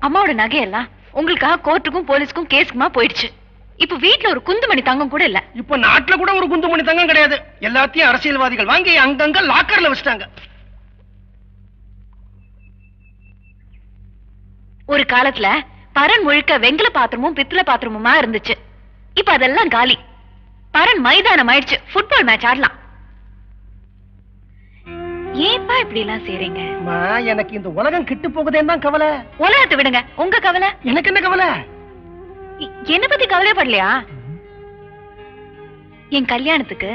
அம்மாவோட நகையெல்லாம் உங்களுக்காக கோர்ட்டுக்கும் போலீஸ்க்கும் கேஸ்க்குமா போயிடுச்சு. இப்ப வீட்டுல ஒரு குந்துமணி தங்கம் கூட இல்ல. இப்ப நாட்டுல கூட ஒரு குந்துமணி தங்கம் கிடையாது. எல்லாத்தையும் அரசியல்வாதிகள் வாங்கி அங்கங்க லாக்கர்ல வச்சுட்டாங்க. ஒரு காலத்துல பரன் முழுக்க வெங்கல பாத்திரமும் பித்தளை பாத்திரமுமா இருந்துச்சு. இப்ப அதெல்லாம் காலி. பரன் மைதானம் ஆயிடுச்சு. ஃபுட்பால் மேட்ச் ஆடலாம். ஏன்பா இப்படி எல்லாம் செய்றீங்க? எனக்கு இந்த உலகம் கிட்டு போகுதேன்னு தான் கவலை. உலகத்தை விடுங்க, உங்க கவலை. எனக்கு என்ன கவலை? என்ன பத்தி கவலைப்படலையா? என் கல்யாணத்துக்கு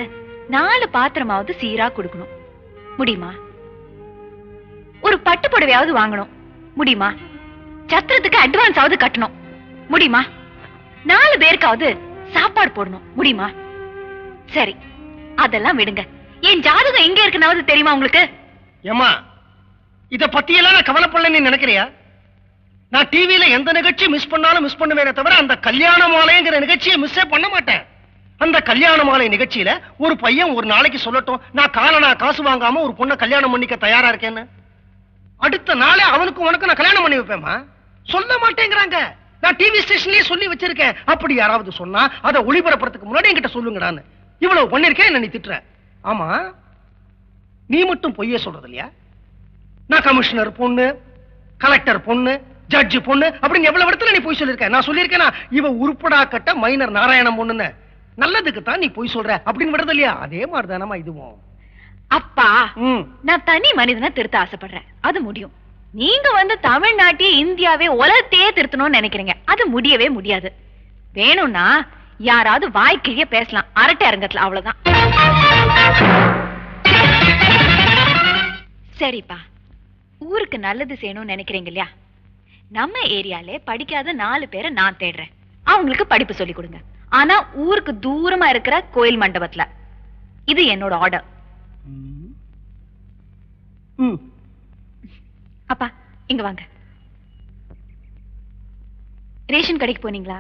4 பாத்திரமாவது சீரா கொடுக்கணும், முடியுமா? ஒரு பட்டு புடவையாவது வாங்கணும், முடியுமா? சத்திரத்துக்கு அட்வான்ஸ் ஆவது கட்டணும், முடியுமா? 4 பேருக்காவது சாப்பாடு போடணும், முடியுமா? சரி, அதெல்லாம் விடுங்க. என் ஜாதகம் எங்க இருக்குனாவது தெரியுமா உங்களுக்கு? ஏமா, இத பத்தி எல்லாம் நான் கவலைப்படலன்னு நினைக்கிறியா? நான் டிவியில எந்த நிகழ்ச்சி மிஸ் பண்ணாலும் மிஸ் பண்ணுவேனே தவிர அந்த கல்யாண மாலைங்கிற நிகழ்ச்சியை மிஸ்ஸே பண்ண மாட்டேன். அந்த கல்யாண மாலை நிகழ்ச்சியில ஒரு பையன் ஒரு நாளைக்கு சொல்லட்டும், நான் காசு வாங்காம ஒரு பொண்ணை கல்யாணம் பண்ணிக்க தயாரா இருக்கேன்னு. அடுத்த நாளே அவனுக்கும் உனக்கு நான் கல்யாணம் பண்ணி வைப்பேமா? சொல்ல மாட்டேங்கிறாங்க. நான் டிவி ஸ்டேஷன்லயே சொல்லி வச்சிருக்கேன். அப்படி யாராவது சொன்னா அதை ஒளிபரப்புறதுக்கு முன்னாடி என்கிட்ட சொல்லுங்கடான்னு. இவ்வளவு பண்ணிருக்கேன், என்ன நீ திட்டுற? ஆமா, நீ மட்டும் பொய்யே சொல்றது இல்லையா? நான் கமிஷனர் பொண்ணு, கலெக்டர் பொண்ணு, ஜட்ஜ் பொண்ணு அப்படின்னு எவ்வளவு இடத்துல நீ பொய் சொல்லிருக்க? நான் சொல்லியிருக்கேனா இவ உருப்படா கட்ட மைனர் நாராயணம் பொண்ணுன்னு? நல்லதுக்கு தான் நீ பொய் சொல்ற அப்படின்னு விடுறது இல்லையா? அதே மாதிரிதானமா இதுவும். அப்பா, நான் தனி மனிதனை திருத்த ஆசைப்படுறேன், அது முடியும். நீங்க வந்து தமிழ்நாட்டையே இந்தியாவே உலகத்தையே திருத்தணும்னு நினைக்கிறீங்க, அது முடியவே முடியாது. வேணும்னா யாராவது வாய்க்கிழிய பேசலாம் அரட்டை அரங்கத்துல, அவ்வளவுதான். சரிப்பா, ஊருக்கு நல்லது செய்யணும்னு நினைக்கிறீங்க இல்லையா? நம்ம ஏரியாலே படிக்காத 4 பேரை நான் தேடுறேன். அவங்களுக்கு படிப்பு சொல்லி கொடுங்க. ஆனா ஊருக்கு தூரமா இருக்கிற கோயில் மண்டபத்துல. இது என்னோட ஆர்டர். அப்பா, இங்க வாங்க. ரேஷன் கடைக்கு போனீங்களா?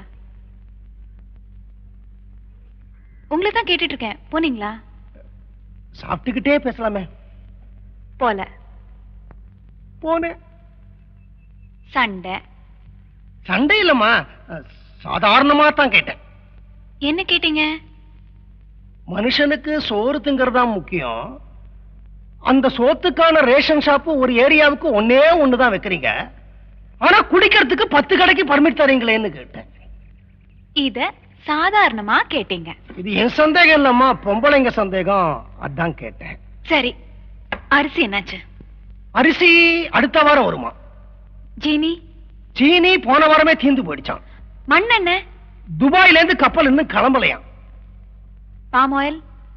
உங்களை தான் கேட்டுட்டு இருக்கேன். போனீங்களா? சாப்பிட்டுக்கிட்டே பேசலாமே. போல. போனேன். சண்டை? சண்டை இல்லம்மா, சாதாரணமா தான் கேட்டேன். என்ன கேட்டீங்க? மனுஷனுக்கு சோறு திங்கறதா முக்கியம். அந்த சோத்துக்கான ரேஷன் ஷாப்பு ஒரு ஏரியாவுக்கு ஒண்ணுதான் வைக்கிறீங்க. ஆனா குடிக்கிறதுக்கு 10 கடைக்கு பர்மிட் தரீங்களேன்னு கேட்டேன். இத சாதாரணமா கேட்டீங்க. இது என் சந்தேகம் இல்லம்மா, பொம்பளைங்க சந்தேகம், அதான் கேட்டேன். சரி, அரிசி என்னாச்சு? அரிசி அடுத்த வாரம் வருமா? சீனி போன வாரமே தீந்து போயிடுச்சான். மண்ணெண்ணெய் துபாயில இருந்து கப்பல் இன்னும் கிளம்பலையாம்.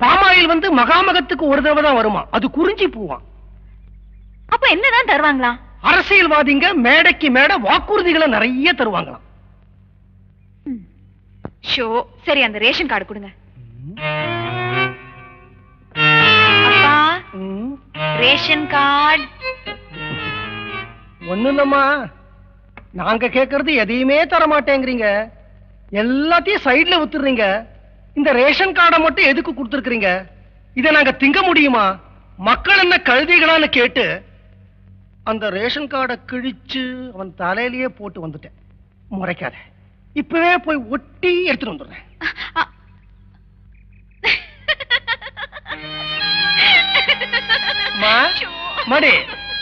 பாம் ஆயில் வந்து மகாமகத்துக்கு ஒரு தடவை தான் வருமா, அது குறிஞ்சி பூவான். அப்ப என்னதான் தருவாங்களா? அரசியல்வாதிங்க மேடைக்கு மேடை வாக்குறுதிகளை நிறைய தருவாங்களாம். சரி, அந்த ரேஷன் கார்டு கொடுங்க. அப்பா, ரேஷன் கார்டு. ஒண்ணு இல்லம்மா, நாங்க கேட்கறது எதையுமே தர மாட்டேங்கிறீங்க, எல்லாத்தையும் சைட்ல வித்துறீங்க. இந்த ரேஷன் கார்டை மட்டும் எதுக்கு கொடுத்துருக்கீங்க? இதை நாங்க திங்க முடியுமா? மக்கள் என்ன கழுதிகளான்னு கேட்டு அந்த ரேஷன் கார்டை கிழிச்சு அவன் தலையிலேயே போட்டு வந்துட்டேன். முறைக்காத, இப்பவே போய் ஒட்டி எடுத்துட்டு வந்துடுறேன். மடி,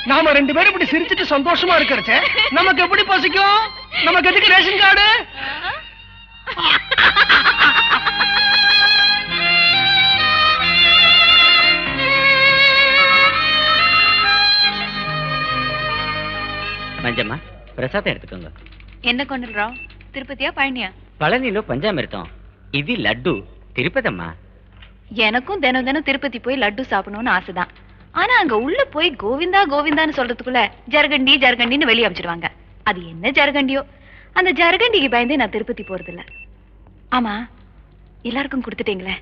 நாம 2 பேரும் இப்படி சிரிச்சுட்டு சந்தோஷமா இருக்கிறச்ச நமக்கு எப்படி பசிக்கும்? நமக்கு எதுக்கு ரேஷன் கார்டு? மஞ்சம்மா, பிரசாதம் எடுத்துக்கோங்க. என்ன கொண்டுறோம்? திருப்பதியா பழனியா? பழனிలో పంచామృతం, ఇది லட்டு. திருப்பதம்மா. எனக்கும் தினம் தினம் திருப்பதி போய் லட்டு சாப்பிடணும்னு ஆசைதான். ஆனா அங்க உள்ள போய் கோவிந்தா கோவிந்தான்னு சொல்றதுக்குள்ள ஜர்கண்டி ஜர்கண்டின்னு வெளியே அமைச்சிருவாங்க. அது என்ன ஜர்கண்டியோ, அந்த ஜர்கண்டிக்கு பயந்தே நான் திருப்பதி போறது இல்ல. ஆமா, எல்லாருக்கும் கொடுத்துட்டீங்களே,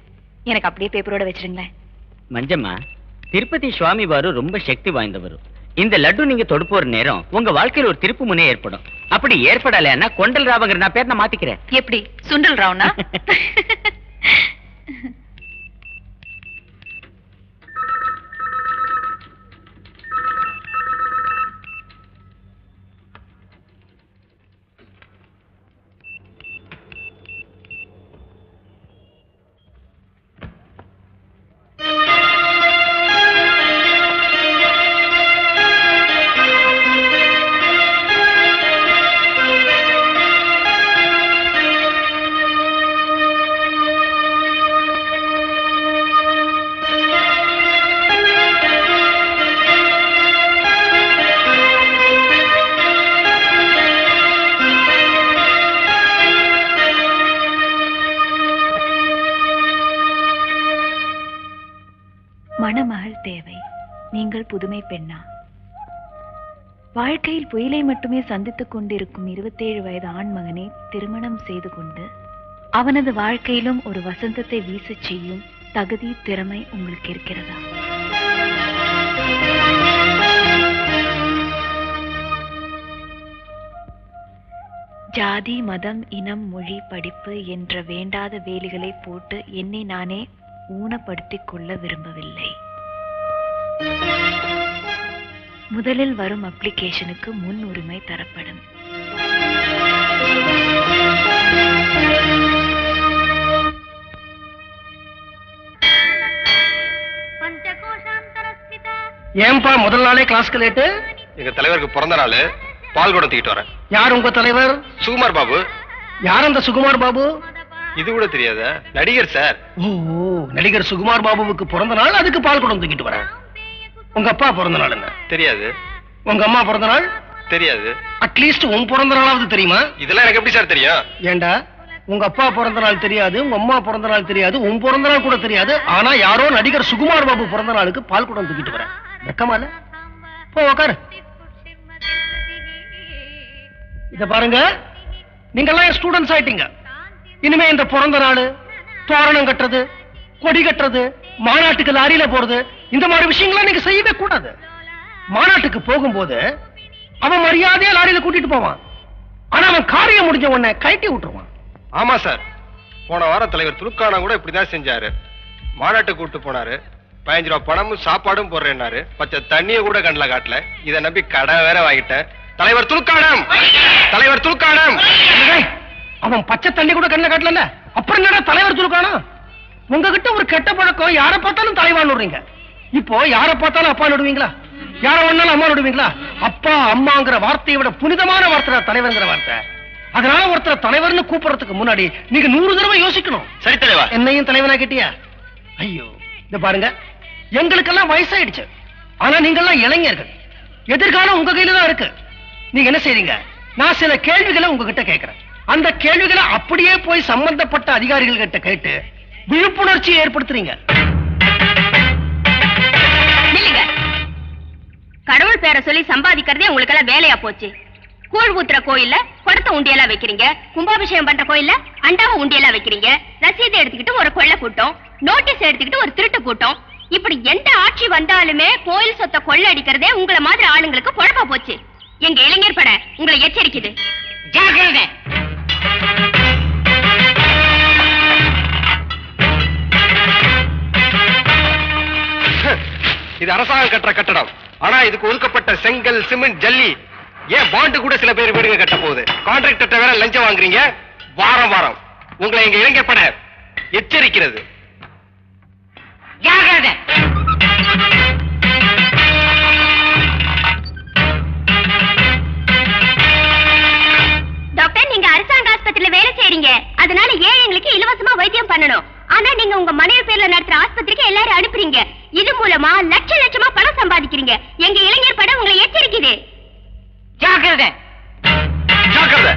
எனக்கு அப்படியே பேப்பரோட வச்சிருங்களேன். மஞ்சம்மா, திருப்பதி சுவாமி வாரு ரொம்ப சக்தி வாய்ந்தவர். இந்த லட்டு நீங்க தொடுப்போற நேரம் உங்க வாழ்க்கையில ஒரு திருப்பு முனை ஏற்படும். அப்படி ஏற்படலைன்னா கொண்டல் ராவங்கிற நான் பேர் நான் மாத்திக்கிறேன். எப்படி? சுண்டல் ராவ்னா? நீங்கள் புதுமை பெண்ணா? வாழ்க்கையில் புயலை மட்டுமே சந்தித்துக் கொண்டிருக்கும் 27 வயது ஆண்மகனை திருமணம் செய்து கொண்டு அவனது வாழ்க்கையிலும் ஒரு வசந்தத்தை வீசச் செய்யும் தகுதி, திறமை உங்களுக்கு இருக்கிறதா? ஜாதி, மதம், இனம், மொழி, படிப்பு என்ற வேண்டாத வேலிகளை போட்டு என்னை நானே ஊனப்படுத்திக் கொள்ள விரும்பவில்லை. முதலில் வரும் அப்ளிகேஷனுக்கு முன் உரிமை தரப்படும். ஏன்பா முதல் நாளே கிளாஸ்க்கு லேட்டு? எங்க தலைவருக்கு பிறந்த நாள், பால் குடம் தூக்கிட்டு வரேன். யார் உங்க தலைவர்? சுகுமார் பாபு. யார் அந்த சுகுமார் பாபு? இது கூட தெரியாத? நடிகர் சார். ஓ, நடிகர் சுகுமார் பாபுவுக்கு பிறந்த நாள், அதுக்கு பால் குடம் தூக்கிட்டு வரேன். உங்க அப்பா பிறந்த நாள் என்ன? தெரியாது. உங்க அம்மா பிறந்த நாள்? தெரியாது. அட்லீஸ்ட் உன் பிறந்த நாளாவது தெரியுமா? இதெல்லாம் எனக்கு எப்படி சார் தெரியும்? ஏண்டா, உங்க அப்பா பிறந்த நாள் தெரியாது, உங்க அம்மா பிறந்த நாள் தெரியாது, உன் பிறந்த நாள் கூட தெரியாது, ஆனா யாரோ நடிகர் சுகுமார் பாபு பிறந்த நாளுக்கு பால் குடம் தூக்கிட்டு வரேன். வெக்கமா இல்ல? போ உக்காரு. இத பாருங்க, நீங்கெல்லாம் ஸ்டூடெண்ட்ஸ் ஆயிட்டீங்க. இனிமே இந்த பிறந்த நாள், தோரணம் கட்டுறது, கொடி கட்டுறது, மாநாட்டுக்கு லாரியில போறது, இந்த மாதிரி விஷயங்கள்லாம் நீங்க செய்யவே கூடாது. மாநாட்டுக்கு போகும்போது அவன் மரியாதையா லாரியில கூட்டிட்டு போவான், ஆனா அவன் காரியம் முடிஞ்ச உடனே கழட்டி விட்டுருவான். ஆமா சார், போன வாரம் தலைவர் துலுக்கானா கூட இப்படிதான் செஞ்சாரு. மாநாட்டுக்கு கூட்டு போனாரு, 15 ரூபாய் பணமும் சாப்பாடும் போடுறேன்னாரு, பச்சை தண்ணிய கூட கண்ணுல காட்டல. இதை நம்பி கடை வேற வாங்கிட்டேன். தலைவர் துலுக்கானம், தலைவர் துலுக்கானம். அவன் பச்சை தண்ணி கூட கண்ணுல காட்டல, அப்புறம் என்னடா தலைவர் துலுக்கானம்? உங்ககிட்ட ஒரு கெட்ட பழக்கம், யாரை பார்த்தாலும் தலைவான் விடுறீங்க. இப்போ யாரை பார்த்தாலும் அப்பா விடுவீங்களா? யாரை வேணாலும் அம்மா விடுவீங்களா? அப்பா அம்மாங்கிற வார்த்தையை விட புனிதமான வார்த்தை தலைவர்ங்கிற வார்த்தை. அதனால ஒருத்தர் தலைவர்னு கூப்பிடுறதுக்கு முன்னாடி நீங்க 100 தடவை யோசிக்கணும். சரி தலைவா. என்னையும் தலைவனா கேட்டியா? ஐயோ, இந்த பாருங்க, எங்களுக்கெல்லாம் வயசாயிடுச்சு, ஆனா நீங்கெல்லாம் இளைஞர்கள். எதிர்காலம் உங்க கையில தான் இருக்கு. நீங்க என்ன செய்றீங்க? நான் சில கேள்விகளை உங்ககிட்ட கேட்கிறேன். அந்த கேள்விகளை அப்படியே போய் சம்பந்தப்பட்ட அதிகாரிகள் கிட்ட கேட்டு விழிப்புணர்ச்சி ஏற்படுத்துறீங்க. கடவுள் பேரை சொல்லி சம்பாதிக்கிறதே உங்களுக்கு எல்லாம் வேலையா போச்சு. கூழ் ஊத்துற கோயில்ல குடத்தை உண்டியெல்லாம் வைக்கிறீங்க, கும்பாபிஷேகம் பண்ற கோயில்ல அண்டாவை உண்டியெல்லாம் வைக்கிறீங்க, ரசீதை எடுத்துக்கிட்டு ஒரு கொள்ளை கூட்டம், நோட்டீஸ் எடுத்துக்கிட்டு ஒரு திருட்டு கூட்டம். இப்படி எந்த ஆட்சி வந்தாலுமே கோயில் சொத்தை கொள்ளை அடிக்கிறதே உங்களை மாதிரி ஆளுங்களுக்கு பொழப்பா போச்சு. எங்க இளைஞர் பட உங்களை எச்சரிக்குது, ஜாக்கிரதை. இது அரசாங்கம் கட்டுற கட்டடம், ஆனா இதுக்கு ஒதுக்கப்பட்ட செங்கல், சிமெண்ட், ஜல்லி, ஏன் பாண்டு கூட சில பேர் வீடுங்க கட்ட போகுது. கான்ட்ராக்டர் வேற லஞ்சம் வாங்குறீங்க. வாரம் வாரம் உங்களை எங்க இளைஞர் பட எச்சரிக்கிறது, ஜாக்கிரதை. டாக்டர், நீங்க அரசாங்க ஆஸ்பத்திரியில வேலை செய்றீங்க, அதனால ஏழைங்களுக்கு இலவசமா வைத்தியம் பண்ணணும். ஆனா நீங்க உங்க மனைவி பேர்ல நடத்துற ஆஸ்பத்திரிக்கு எல்லாரும் அனுப்புறீங்க. இது மூலமா லட்ச லட்சமா பணம் சம்பாதிக்கிறீங்க. எங்க இளைஞர் படம் உங்களை எச்சரிக்குது, ஜாக்கிரதை. ஜாக்கிரதை.